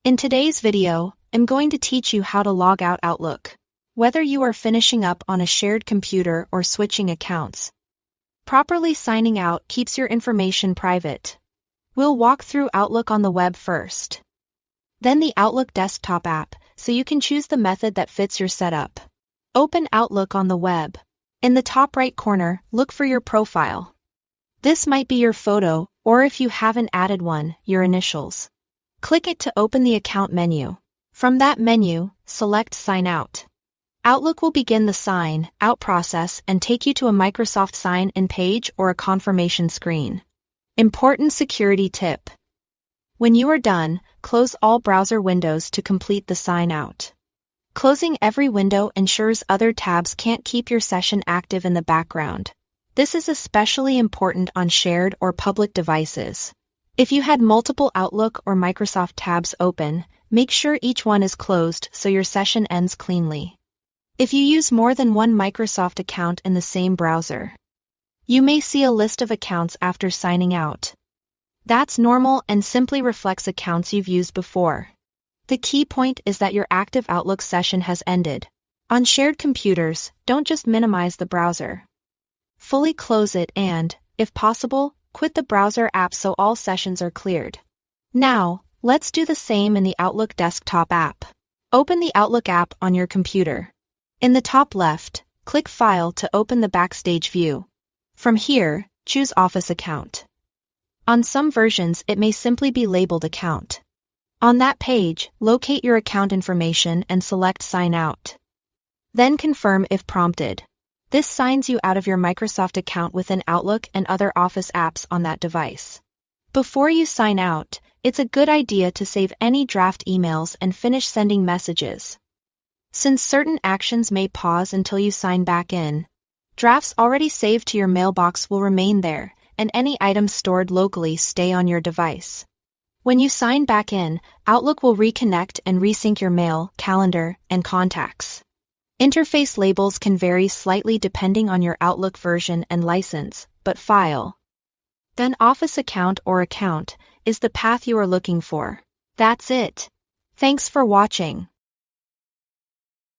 In today's video, I'm going to teach you how to log out Outlook. Whether you are finishing up on a shared computer or switching accounts, properly signing out keeps your information private. We'll walk through Outlook on the web first. Then the Outlook desktop app, so you can choose the method that fits your setup. Open Outlook on the web. In the top right corner, look for your profile. This might be your photo, or if you haven't added one, your initials. Click it to open the account menu. From that menu, select Sign Out. Outlook will begin the sign out process and take you to a Microsoft Sign In page or a confirmation screen. Important security tip. When you are done, close all browser windows to complete the sign out. Closing every window ensures other tabs can't keep your session active in the background. This is especially important on shared or public devices. If you had multiple Outlook or Microsoft tabs open, make sure each one is closed so your session ends cleanly. If you use more than one Microsoft account in the same browser, you may see a list of accounts after signing out. That's normal and simply reflects accounts you've used before. The key point is that your active Outlook session has ended. On shared computers, don't just minimize the browser. Fully close it and, if possible, quit the browser app so all sessions are cleared. Now, let's do the same in the Outlook desktop app. Open the Outlook app on your computer. In the top left, click File to open the Backstage view. From here, choose Office Account. On some versions it may simply be labeled Account. On that page, locate your account information and select Sign Out. Then confirm if prompted. This signs you out of your Microsoft account within Outlook and other Office apps on that device. Before you sign out, it's a good idea to save any draft emails and finish sending messages. Since certain actions may pause until you sign back in, drafts already saved to your mailbox will remain there, and any items stored locally stay on your device. When you sign back in, Outlook will reconnect and resync your mail, calendar, and contacts. Interface labels can vary slightly depending on your Outlook version and license, but File, then Office Account or Account, is the path you are looking for. That's it. Thanks for watching.